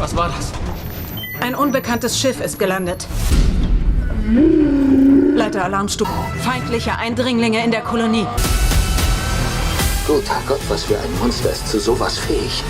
Was war das? Ein unbekanntes Schiff ist gelandet. Leiter Alarmstufe. Feindliche Eindringlinge in der Kolonie. Guter Gott, was für ein Monster ist zu sowas fähig?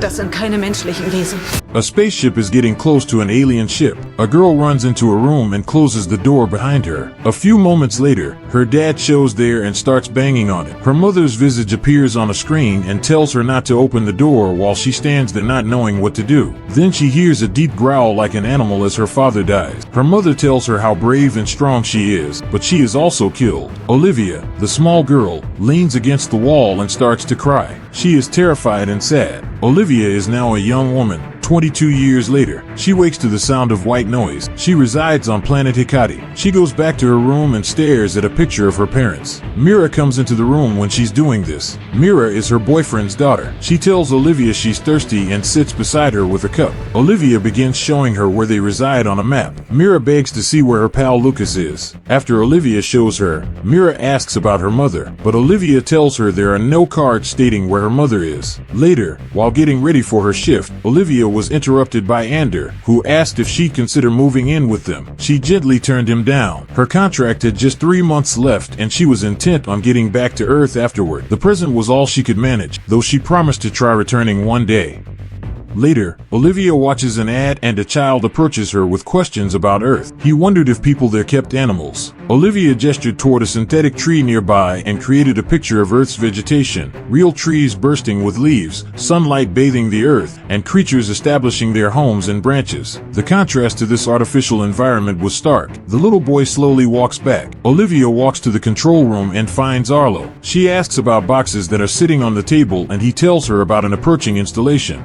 Das sind keine menschlichen Wesen. A spaceship is getting close to an alien ship. A girl runs into a room and closes the door behind her. A few moments later, her dad shows there and starts banging on it. Her mother's visage appears on a screen and tells her not to open the door while she stands there not knowing what to do. Then she hears a deep growl like an animal as her father dies. Her mother tells her how brave and strong she is, but she is also killed. Olivia, the small girl, leans against the wall and starts to cry. She is terrified and sad. Olivia is now a young woman. 22 years later, she wakes to the sound of white noise. She resides on planet Hecate. She goes back to her room and stares at a picture of her parents. Mira comes into the room when she's doing this. Mira is her boyfriend's daughter. She tells Olivia she's thirsty and sits beside her with a cup. Olivia begins showing her where they reside on a map. Mira begs to see where her pal Lucas is. After Olivia shows her, Mira asks about her mother, but Olivia tells her there are no cards stating where her mother is. Later, while getting ready for her shift, Olivia was interrupted by Ander, who asked if she'd consider moving in with them. She gently turned him down. Her contract had just 3 months left and she was intent on getting back to Earth afterward. The present was all she could manage, though she promised to try returning one day. Later, Olivia watches an ad and a child approaches her with questions about Earth. He wondered if people there kept animals. Olivia gestured toward a synthetic tree nearby and created a picture of Earth's vegetation, real trees bursting with leaves, sunlight bathing the earth, and creatures establishing their homes and branches. The contrast to this artificial environment was stark. The little boy slowly walks back. Olivia walks to the control room and finds Arlo. She asks about boxes that are sitting on the table and he tells her about an approaching installation.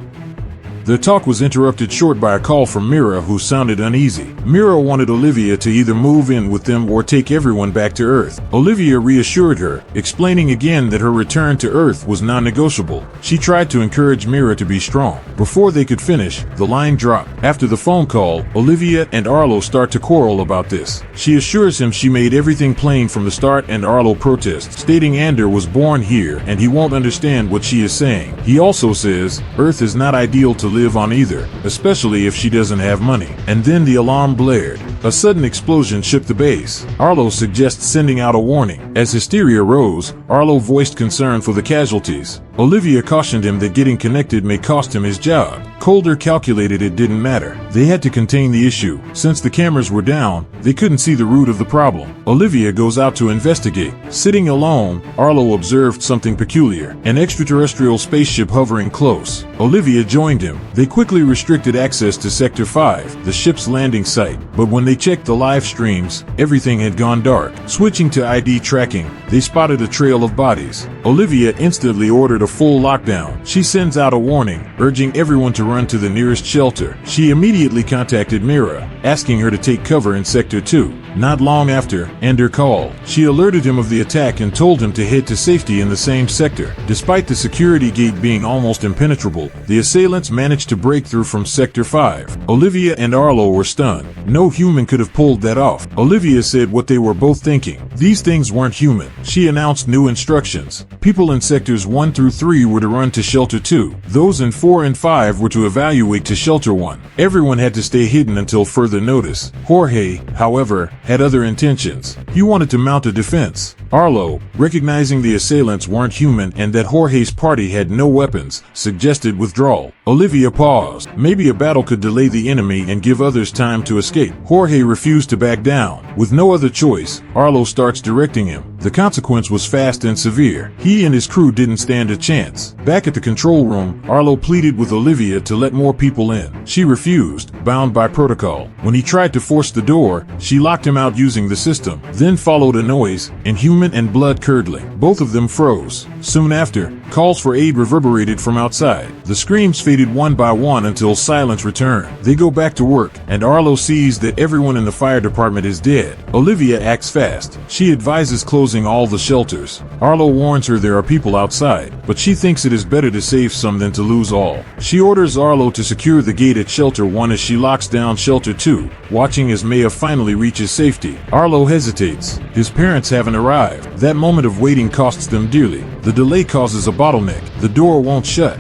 Their talk was interrupted short by a call from Mira, who sounded uneasy. Mira wanted Olivia to either move in with them or take everyone back to Earth. Olivia reassured her, explaining again that her return to Earth was non-negotiable. She tried to encourage Mira to be strong. Before they could finish, the line dropped. After the phone call, Olivia and Arlo start to quarrel about this. She assures him she made everything plain from the start and Arlo protests, stating Ander was born here and he won't understand what she is saying. He also says, Earth is not ideal to live on either, especially if she doesn't have money. And then the alarm blared. A sudden explosion shook the base. Arlo suggests sending out a warning. As hysteria rose, Arlo voiced concern for the casualties. Olivia cautioned him that getting connected may cost him his job. Calder calculated it didn't matter. They had to contain the issue. Since the cameras were down, they couldn't see the root of the problem. Olivia goes out to investigate. Sitting alone, Arlo observed something peculiar. An extraterrestrial spaceship hovering close. Olivia joined him. They quickly restricted access to Sector 5, the ship's landing site. But when they checked the live streams, everything had gone dark. Switching to ID tracking, they spotted a trail of bodies. Olivia instantly ordered a full lockdown. She sends out a warning, urging everyone to run to the nearest shelter. She immediately contacted Mira, asking her to take cover in Sector 2. Not long after, Ander called. She alerted him of the attack and told him to head to safety in the same sector. Despite the security gate being almost impenetrable, the assailants managed to break through from Sector 5. Olivia and Arlo were stunned. No human could have pulled that off. Olivia said what they were both thinking. These things weren't human. She announced new instructions. People in Sectors 1 through 3 were to run to Shelter 2. Those in 4 and 5 were to evaluate to Shelter 1. Everyone had to stay hidden until further notice. Jorge, however, had other intentions. He wanted to mount a defense. Arlo, recognizing the assailants weren't human and that Jorge's party had no weapons, suggested withdrawal. Olivia paused. Maybe a battle could delay the enemy and give others time to escape. Jorge refused to back down. With no other choice, Arlo starts directing him. The consequence was fast and severe. He and his crew didn't stand a chance. Back at the control room, Arlo pleaded with Olivia to let more people in. She refused, bound by protocol. When he tried to force the door, she locked him out using the system. Then followed a noise, inhuman and blood-curdling. Both of them froze. Soon after, calls for aid reverberated from outside. The screams faded one by one until silence returned. They go back to work, and Arlo sees that everyone in the fire department is dead. Olivia acts fast. She advises closing all the shelters. Arlo warns her there are people outside, but she thinks it is better to save some than to lose all. She orders Arlo to secure the gate at Shelter 1 as she locks down Shelter 2, watching as Maya finally reaches safety. Arlo hesitates. His parents haven't arrived. That moment of waiting costs them dearly. The delay causes a bottleneck. The door won't shut.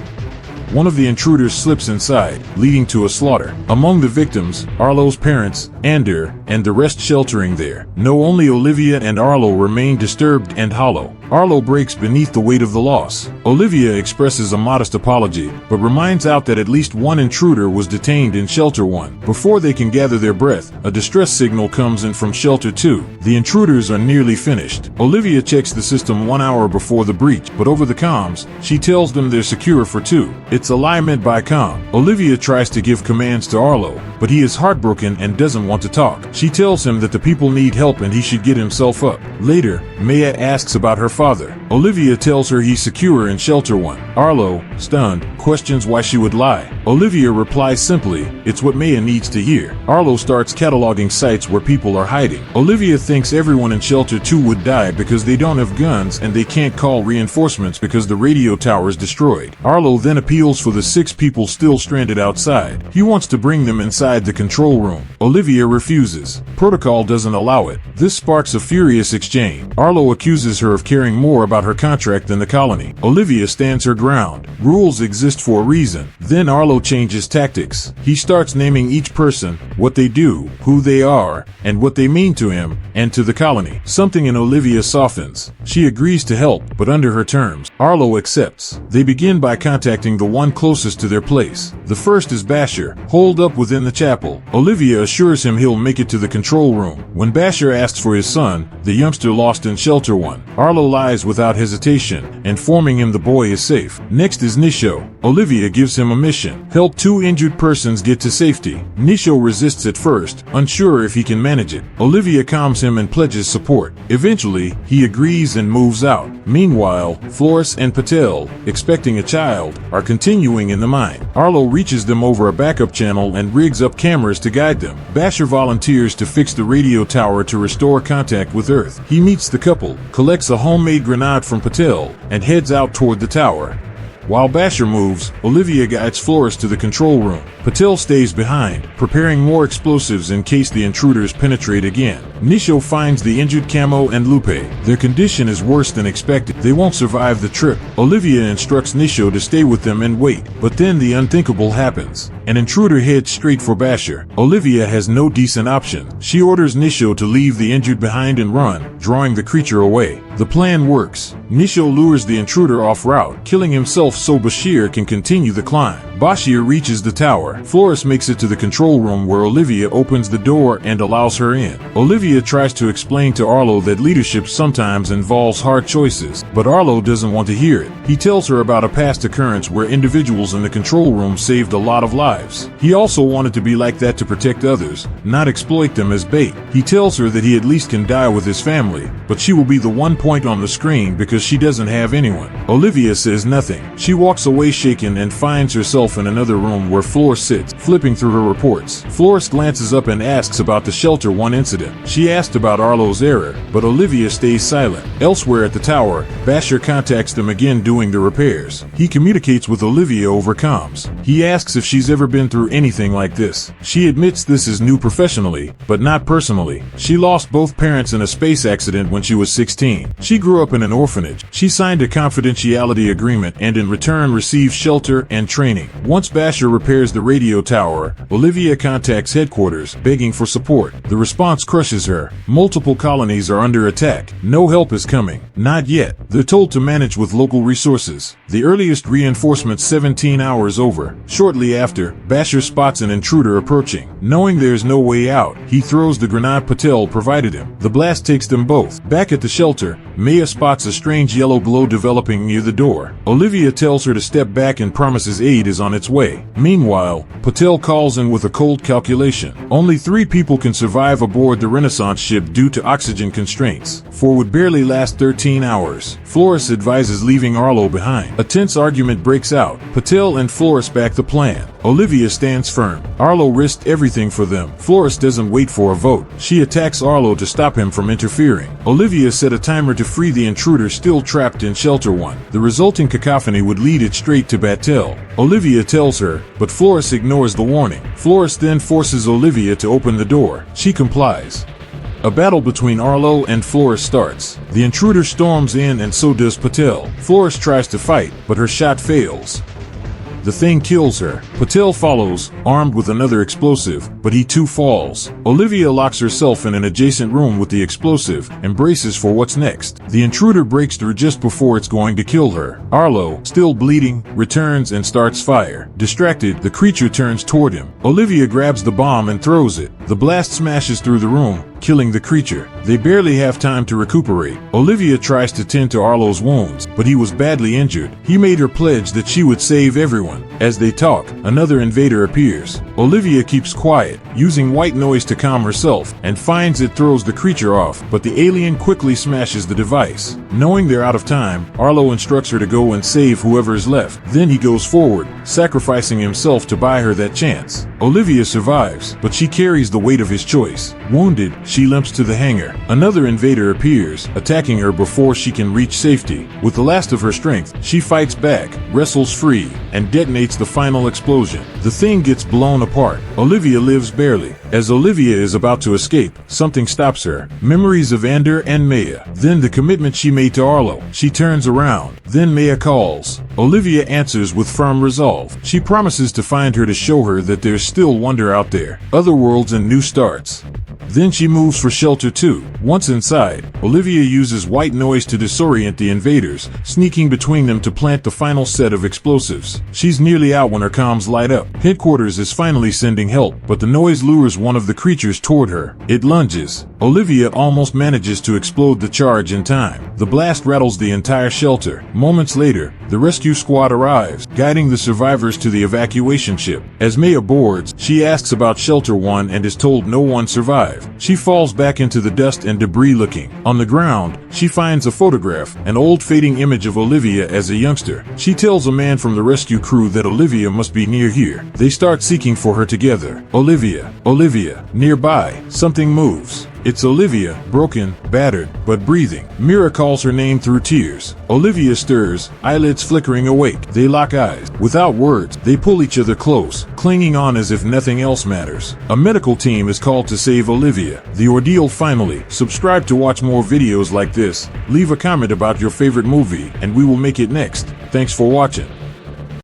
one of the intruders slips inside, leading to a slaughter. Among the victims, Arlo's parents, Ander, and the rest sheltering there. No, only Olivia and Arlo remain disturbed and hollow. Arlo breaks beneath the weight of the loss. Olivia expresses a modest apology, but reminds out that at least one intruder was detained in Shelter 1. Before they can gather their breath, a distress signal comes in from Shelter 2. The intruders are nearly finished. Olivia checks the system 1 hour before the breach, but over the comms, she tells them they're secure for 2. It's a lie meant by comm. Olivia tries to give commands to Arlo, but he is heartbroken and doesn't want to talk. She tells him that the people need help and he should get himself up. Later, Maya asks about her father. Olivia tells her he's secure in Shelter 1. Arlo, stunned, questions why she would lie. Olivia replies simply, it's what Maya needs to hear. Arlo starts cataloging sites where people are hiding. Olivia thinks everyone in Shelter 2 would die because they don't have guns and they can't call reinforcements because the radio tower is destroyed. Arlo then appeals for the 6 people still stranded outside. He wants to bring them inside the control room. Olivia refuses. Protocol doesn't allow it. This sparks a furious exchange. Arlo accuses her of caring more about her contract than the colony. Olivia stands her ground. Rules exist for a reason. Then Arlo changes tactics. He starts naming each person, what they do, who they are, and what they mean to him and to the colony. Something in Olivia softens. She agrees to help, but under her terms. Arlo accepts. They begin by contacting the one closest to their place. The first is Basher, holed up within the chapel. Olivia assures him he'll make it to the control room. When Basher asks for his son, the youngster lost in Shelter 1, Arlo lies without hesitation, informing him the boy is safe. Next is Nisho. Olivia gives him a mission. Help 2 injured persons get to safety. Nisho resists at first, unsure if he can manage it. Olivia calms him and pledges support. Eventually, he agrees and moves out. Meanwhile, Flores and Patel, expecting a child, are continuing in the mine. Arlo reaches them over a backup channel and rigs up cameras to guide them. Basher volunteers to fix the radio tower to restore contact with Earth. He meets the couple, collects a homemade grenade from Patel, and heads out toward the tower. While Basher moves, Olivia guides Flores to the control room. Patel stays behind, preparing more explosives in case the intruders penetrate again. Nisho finds the injured Camo and Lupe. Their condition is worse than expected. They won't survive the trip. Olivia instructs Nisho to stay with them and wait. But then the unthinkable happens. An intruder heads straight for Basher. Olivia has no decent option. She orders Nisho to leave the injured behind and run, drawing the creature away. The plan works. Nisho lures the intruder off route, killing himself so Bashir can continue the climb. Bashir reaches the tower. Flores makes it to the control room where Olivia opens the door and allows her in. Olivia tries to explain to Arlo that leadership sometimes involves hard choices, but Arlo doesn't want to hear it. He tells her about a past occurrence where individuals in the control room saved a lot of lives. He also wanted to be like that to protect others, not exploit them as bait. He tells her that he at least can die with his family, but she will be the one point on the screen because she doesn't have anyone. Olivia says nothing. She walks away shaken and finds herself in another room where Flores sits, flipping through her reports. Flores glances up and asks about the Shelter 1 incident. She asked about Arlo's error, but Olivia stays silent. Elsewhere at the tower, Basher contacts them again doing the repairs. He communicates with Olivia over comms. He asks if she's ever been through anything like this. She admits this is new professionally, but not personally. She lost both parents in a space accident when she was 16. She grew up in an orphanage. She signed a confidentiality agreement and in return received shelter and training. Once Basher repairs the radio tower, Olivia contacts headquarters, begging for support. The response crushes her. Multiple colonies are under attack. No help is coming. Not yet. They're told to manage with local resources. The earliest reinforcements 17 hours over. Shortly after, Basher spots an intruder approaching. Knowing there's no way out, he throws the grenade Patel provided him. The blast takes them both. Back at the shelter, Maya spots a strange yellow glow developing near the door. Olivia tells her to step back and promises aid is on its way. Meanwhile, Patel calls in with a cold calculation. Only 3 people can survive aboard the Renaissance ship due to oxygen constraints. 4 would barely last 13 hours. Flores advises leaving Arlo behind. A tense argument breaks out. Patel and Flores back the plan. Olivia stands firm. Arlo risked everything for them. Flores doesn't wait for a vote. She attacks Arlo to stop him from interfering. Olivia set a timer to free the intruder still trapped in Shelter 1. The resulting cacophony would lead it straight to Battelle. Olivia tells her, but Flores ignores the warning. Flores then forces Olivia to open the door. She complies. A battle between Arlo and Flores starts. The intruder storms in and so does Patel. Flores tries to fight, but her shot fails. The thing kills her. Patel follows, armed with another explosive, but he too falls. Olivia locks herself in an adjacent room with the explosive and braces for what's next. The intruder breaks through just before it's going to kill her. Arlo, still bleeding, returns and starts fire. Distracted, the creature turns toward him. Olivia grabs the bomb and throws it. The blast smashes through the room, killing the creature. They barely have time to recuperate. Olivia tries to tend to Arlo's wounds, but he was badly injured. He made her pledge that she would save everyone. As they talk, another invader appears. Olivia keeps quiet, using white noise to calm herself, and finds it throws the creature off, but the alien quickly smashes the device. Knowing they're out of time, Arlo instructs her to go and save whoever is left. Then he goes forward, sacrificing himself to buy her that chance. Olivia survives, but she carries the weight of his choice. Wounded, she limps to the hangar. Another invader appears, attacking her before she can reach safety. With the last of her strength, she fights back, wrestles free, and detonates the final explosion. The thing gets blown apart. Olivia lives barely. As Olivia is about to escape, something stops her. Memories of Ander and Maya. Then the commitment she made to Arlo. She turns around. Then Maya calls. Olivia answers with firm resolve. She promises to find her to show her that there's still wonder out there. Other worlds and new starts. Then she moves for shelter too. Once inside, Olivia uses white noise to disorient the invaders, sneaking between them to plant the final set of explosives. She's nearly out when her comms light up. Headquarters is finally sending help, but the noise lures one of the creatures toward her. It lunges. Olivia almost manages to explode the charge in time. The blast rattles the entire shelter. Moments later, the rescue squad arrives, guiding the survivors to the evacuation ship. As Maya boards, she asks about Shelter 1 and is told no one survived. She falls back into the dust and debris looking. On the ground, she finds a photograph, an old fading image of Olivia as a youngster. She tells a man from the rescue crew that Olivia must be near here. They start seeking for her together. Olivia. Nearby, something moves. It's Olivia, broken, battered, but breathing. Mira calls her name through tears. Olivia stirs, eyelids flickering awake. They lock eyes. Without words, they pull each other close, clinging on as if nothing else matters. A medical team is called to save Olivia. The ordeal finally. Subscribe to watch more videos like this. Leave a comment about your favorite movie, and we will make it next. Thanks for watching.